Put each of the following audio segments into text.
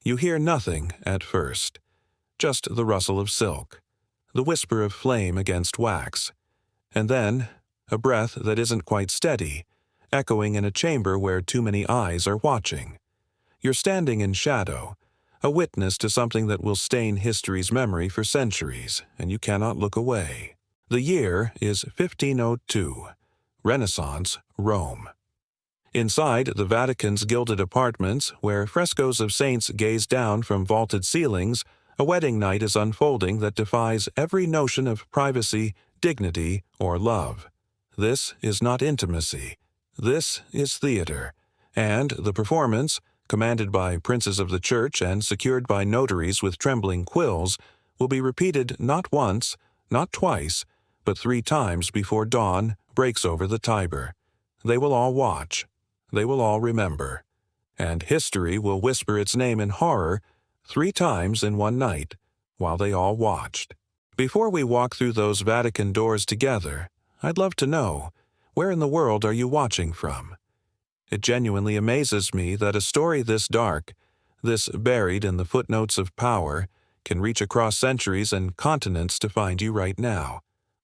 You hear nothing at first, just the rustle of silk, the whisper of flame against wax, and then a breath that isn't quite steady, echoing in a chamber where too many eyes are watching. You're standing in shadow, a witness to something that will stain history's memory for centuries, and you cannot look away. The year is 1502, Renaissance, Rome. Inside the Vatican's gilded apartments, where frescoes of saints gaze down from vaulted ceilings, a wedding night is unfolding that defies every notion of privacy, dignity, or love. This is not intimacy. This is theater, and the performance, commanded by princes of the church and secured by notaries with trembling quills, will be repeated not once, not twice, but 3 times before dawn breaks over the Tiber. They will all watch. They will all remember. And history will whisper its name in horror 3 times in one night, while they all watched. Before we walk through those Vatican doors together, I'd love to know, where in the world are you watching from? It genuinely amazes me that a story this dark, this buried in the footnotes of power, can reach across centuries and continents to find you right now.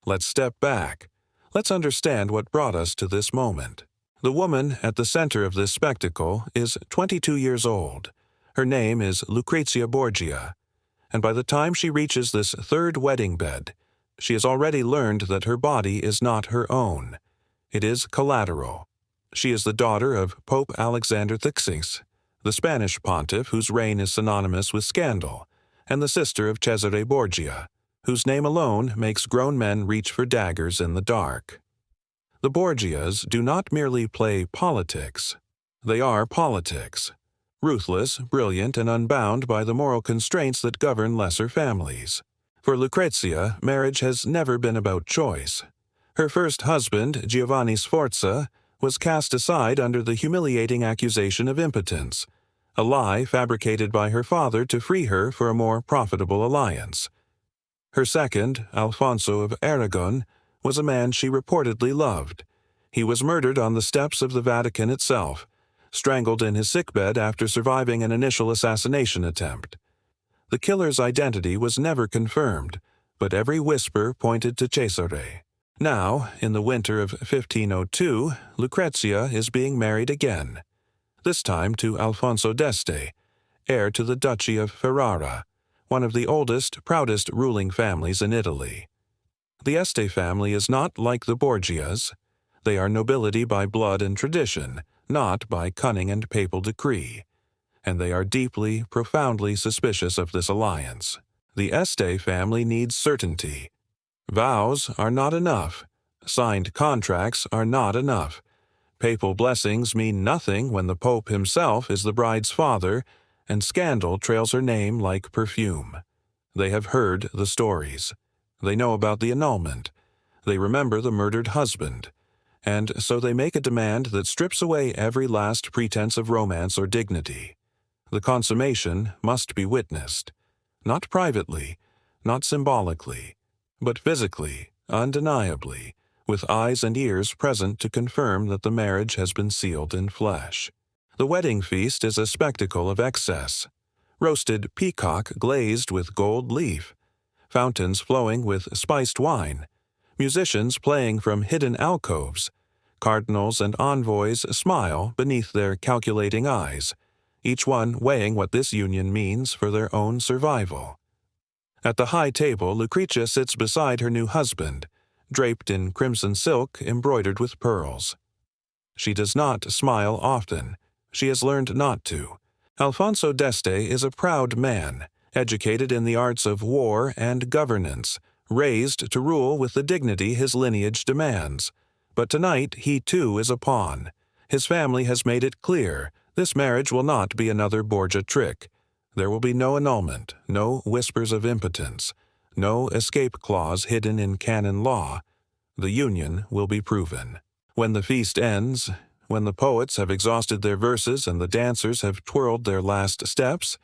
Let's step back. Let's understand what brought us to this moment. The woman at the center of this spectacle is 22 years old. Her name is Lucrezia Borgia, and by the time she reaches this 3rd wedding bed, she has already learned that her body is not her own. It is collateral. She is the daughter of Pope Alexander VI, the Spanish pontiff whose reign is synonymous with scandal, and the sister of Cesare Borgia, whose name alone makes grown men reach for daggers in the dark. The Borgias do not merely play politics. They are politics, ruthless, brilliant, and unbound by the moral constraints that govern lesser families. For Lucrezia, marriage has never been about choice. Her first husband, Giovanni Sforza, was cast aside under the humiliating accusation of impotence, a lie fabricated by her father to free her for a more profitable alliance. Her second, Alfonso of Aragon, was a man she reportedly loved. He was murdered on the steps of the Vatican itself, strangled in his sickbed after surviving an initial assassination attempt. The killer's identity was never confirmed, but every whisper pointed to Cesare. Now, in the winter of 1502, Lucrezia is being married again, this time to Alfonso d'Este, heir to the Duchy of Ferrara, one of the oldest, proudest ruling families in Italy. The Este family is not like the Borgias. They are nobility by blood and tradition, not by cunning and papal decree. And they are deeply, profoundly suspicious of this alliance. The Este family needs certainty. Vows are not enough. Signed contracts are not enough. Papal blessings mean nothing when the Pope himself is the bride's father, and scandal trails her name like perfume. They have heard the stories. They know about the annulment. They remember the murdered husband. And so they make a demand that strips away every last pretense of romance or dignity. The consummation must be witnessed. Not privately, not symbolically, but physically, undeniably, with eyes and ears present to confirm that the marriage has been sealed in flesh. The wedding feast is a spectacle of excess. Roasted peacock glazed with gold leaf, fountains flowing with spiced wine, musicians playing from hidden alcoves, cardinals and envoys smile beneath their calculating eyes, each one weighing what this union means for their own survival. At the high table, Lucrezia sits beside her new husband, draped in crimson silk embroidered with pearls. She does not smile often. She has learned not to. Alfonso d'Este is a proud man, educated in the arts of war and governance, raised to rule with the dignity his lineage demands. But tonight he too is a pawn. His family has made it clear this marriage will not be another Borgia trick. There will be no annulment, no whispers of impotence, no escape clause hidden in canon law. The union will be proven. When the feast ends, when the poets have exhausted their verses and the dancers have twirled their last steps,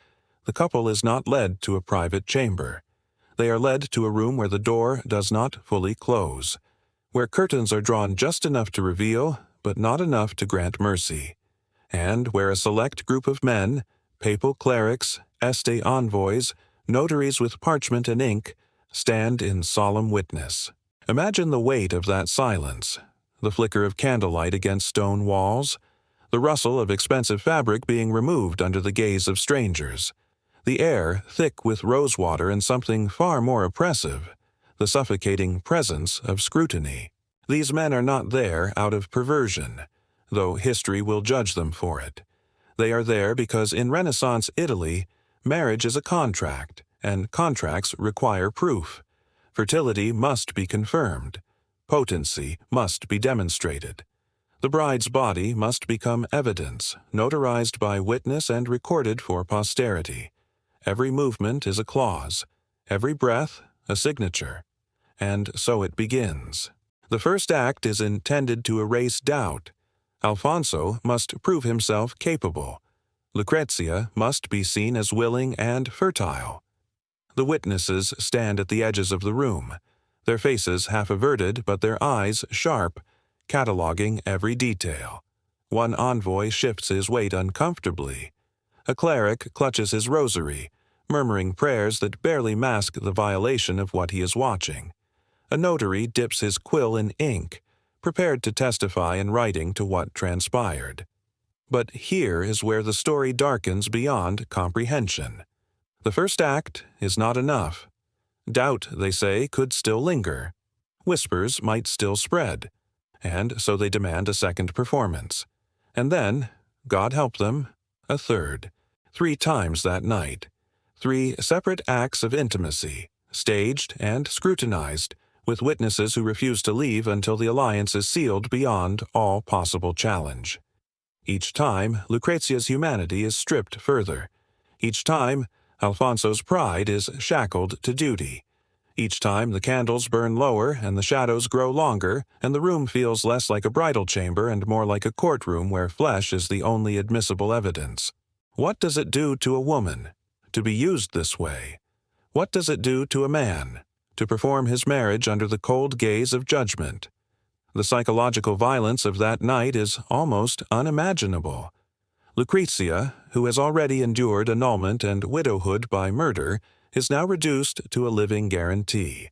the couple is not led to a private chamber. They are led to a room where the door does not fully close, where curtains are drawn just enough to reveal, but not enough to grant mercy, and where a select group of men, papal clerics, Este envoys, notaries with parchment and ink, stand in solemn witness. Imagine the weight of that silence, the flicker of candlelight against stone walls, the rustle of expensive fabric being removed under the gaze of strangers, the air thick with rosewater and something far more oppressive, the suffocating presence of scrutiny. These men are not there out of perversion, though history will judge them for it. They are there because in Renaissance Italy, marriage is a contract, and contracts require proof. Fertility must be confirmed. Potency must be demonstrated. The bride's body must become evidence, notarized by witness and recorded for posterity. Every movement is a clause, every breath a signature. And so it begins. The first act is intended to erase doubt. Alfonso must prove himself capable. Lucrezia must be seen as willing and fertile. The witnesses stand at the edges of the room, their faces half averted but their eyes sharp, cataloging every detail. One envoy shifts his weight uncomfortably. A cleric clutches his rosary, murmuring prayers that barely mask the violation of what he is watching. A notary dips his quill in ink, prepared to testify in writing to what transpired. But here is where the story darkens beyond comprehension. The first act is not enough. Doubt, they say, could still linger. Whispers might still spread, and so they demand a second performance. And then, God help them, a third. 3 times that night. 3 separate acts of intimacy, staged and scrutinized, with witnesses who refuse to leave until the alliance is sealed beyond all possible challenge. Each time, Lucrezia's humanity is stripped further. Each time, Alfonso's pride is shackled to duty. Each time, the candles burn lower and the shadows grow longer, and the room feels less like a bridal chamber and more like a courtroom where flesh is the only admissible evidence. What does it do to a woman to be used this way? What does it do to a man to perform his marriage under the cold gaze of judgment? The psychological violence of that night is almost unimaginable. Lucrezia, who has already endured annulment and widowhood by murder, is now reduced to a living guarantee.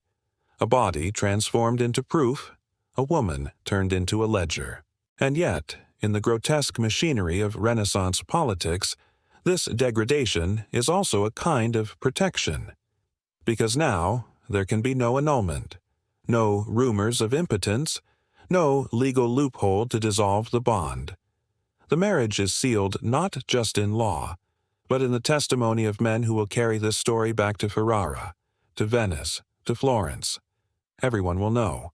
A body transformed into proof, a woman turned into a ledger. And yet, in the grotesque machinery of Renaissance politics, this degradation is also a kind of protection. Because now, there can be no annulment, no rumors of impotence, no legal loophole to dissolve the bond. The marriage is sealed not just in law, but in the testimony of men who will carry this story back to Ferrara, to Venice, to Florence. Everyone will know,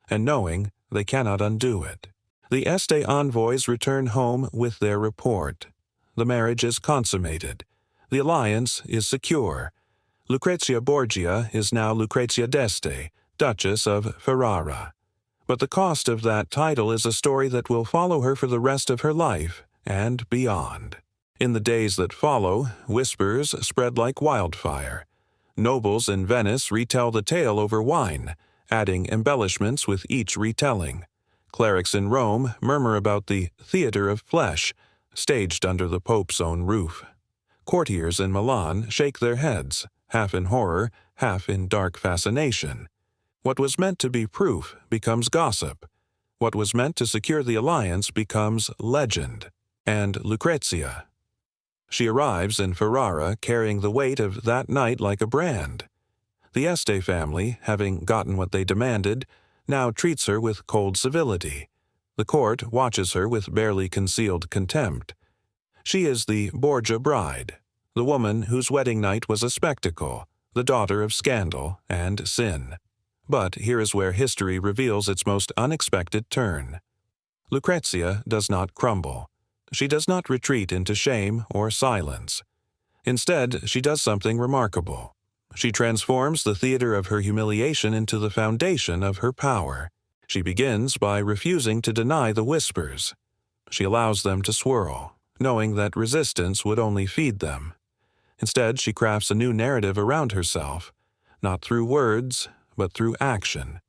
and knowing, they cannot undo it. The Este envoys return home with their report. The marriage is consummated. The alliance is secure. Lucrezia Borgia is now Lucrezia d'Este, Duchess of Ferrara. But the cost of that title is a story that will follow her for the rest of her life and beyond. In the days that follow, whispers spread like wildfire. Nobles in Venice retell the tale over wine, adding embellishments with each retelling. Clerics in Rome murmur about the theater of flesh, staged under the Pope's own roof. Courtiers in Milan shake their heads, half in horror, half in dark fascination. What was meant to be proof becomes gossip. What was meant to secure the alliance becomes legend. And Lucrezia. She arrives in Ferrara carrying the weight of that night like a brand. The Este family, having gotten what they demanded, now treats her with cold civility. The court watches her with barely concealed contempt. She is the Borgia bride, the woman whose wedding night was a spectacle, the daughter of scandal and sin. But here is where history reveals its most unexpected turn. Lucrezia does not crumble. She does not retreat into shame or silence. Instead, she does something remarkable. She transforms the theater of her humiliation into the foundation of her power. She begins by refusing to deny the whispers. She allows them to swirl, knowing that resistance would only feed them. Instead, she crafts a new narrative around herself, not through words, but through action.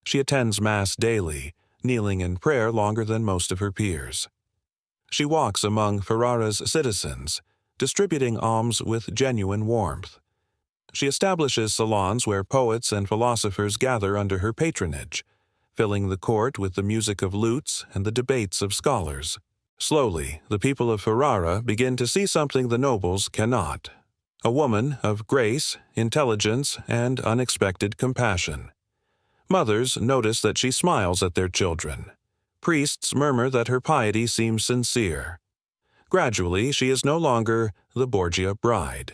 She attends Mass daily, kneeling in prayer longer than most of her peers. She walks among Ferrara's citizens, distributing alms with genuine warmth. She establishes salons where poets and philosophers gather under her patronage, filling the court with the music of lutes and the debates of scholars. Slowly, the people of Ferrara begin to see something the nobles cannot: a woman of grace, intelligence, and unexpected compassion. Mothers notice that she smiles at their children. Priests murmur that her piety seems sincere. Gradually, she is no longer the Borgia bride.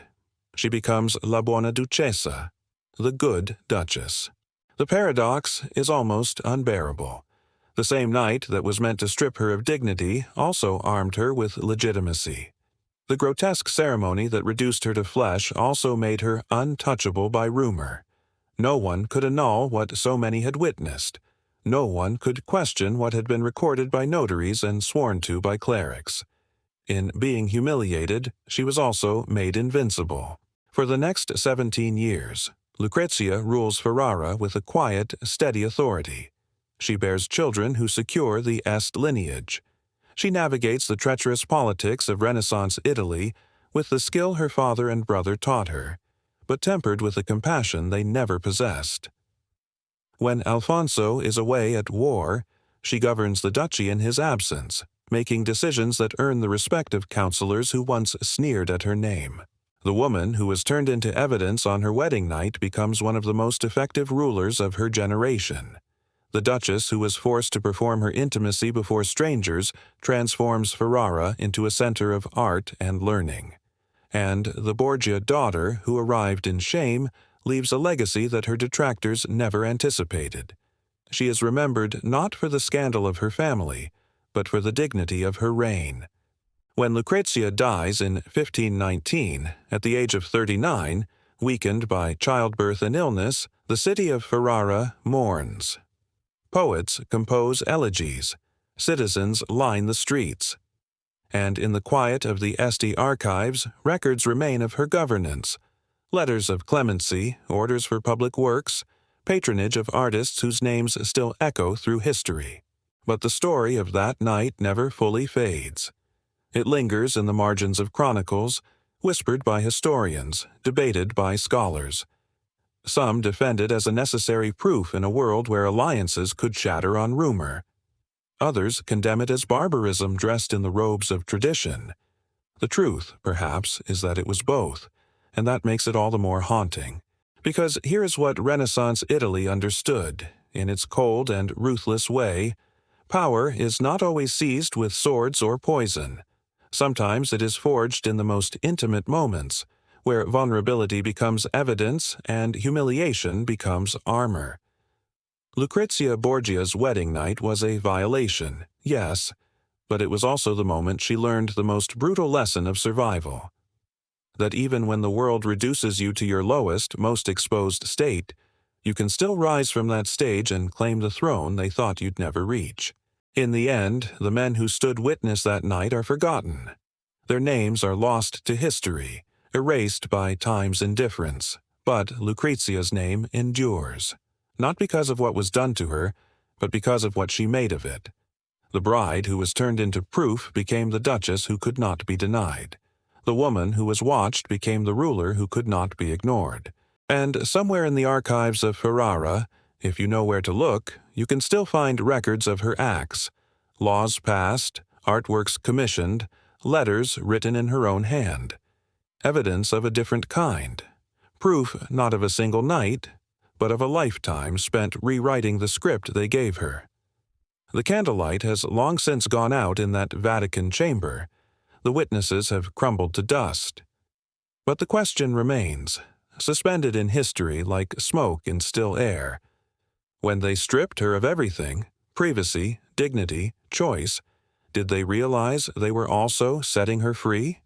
She becomes la buona duchessa, the good duchess. The paradox is almost unbearable. The same knight that was meant to strip her of dignity also armed her with legitimacy. The grotesque ceremony that reduced her to flesh also made her untouchable by rumor. No one could annul what so many had witnessed. No one could question what had been recorded by notaries and sworn to by clerics. In being humiliated, she was also made invincible. For the next 17 years, Lucrezia rules Ferrara with a quiet, steady authority. She bears children who secure the Este lineage. She navigates the treacherous politics of Renaissance Italy with the skill her father and brother taught her, but tempered with a compassion they never possessed. When Alfonso is away at war, she governs the duchy in his absence, making decisions that earn the respect of counselors who once sneered at her name. The woman who was turned into evidence on her wedding night becomes one of the most effective rulers of her generation. The duchess who was forced to perform her intimacy before strangers transforms Ferrara into a center of art and learning. And the Borgia daughter who arrived in shame leaves a legacy that her detractors never anticipated. She is remembered not for the scandal of her family, but for the dignity of her reign. When Lucrezia dies in 1519, at the age of 39, weakened by childbirth and illness, the city of Ferrara mourns. Poets compose elegies. Citizens line the streets. And in the quiet of the Este archives, records remain of her governance: letters of clemency, orders for public works, patronage of artists whose names still echo through history. But the story of that night never fully fades. It lingers in the margins of chronicles, whispered by historians, debated by scholars. Some defend it as a necessary proof in a world where alliances could shatter on rumor. Others condemn it as barbarism dressed in the robes of tradition. The truth, perhaps, is that it was both, and that makes it all the more haunting. Because here is what Renaissance Italy understood, in its cold and ruthless way: power is not always seized with swords or poison. Sometimes it is forged in the most intimate moments, where vulnerability becomes evidence and humiliation becomes armor. Lucrezia Borgia's wedding night was a violation, yes, but it was also the moment she learned the most brutal lesson of survival: that even when the world reduces you to your lowest, most exposed state, you can still rise from that stage and claim the throne they thought you'd never reach. In the end, the men who stood witness that night are forgotten. Their names are lost to history, erased by time's indifference, but Lucrezia's name endures, not because of what was done to her, but because of what she made of it. The bride who was turned into proof became the duchess who could not be denied. The woman who was watched became the ruler who could not be ignored. And somewhere in the archives of Ferrara, if you know where to look, you can still find records of her acts: laws passed, artworks commissioned, letters written in her own hand. Evidence of a different kind. Proof not of a single night, but of a lifetime spent rewriting the script they gave her. The candlelight has long since gone out in that Vatican chamber. The witnesses have crumbled to dust. But the question remains, suspended in history like smoke in still air. When they stripped her of everything, privacy, dignity, choice, did they realize they were also setting her free?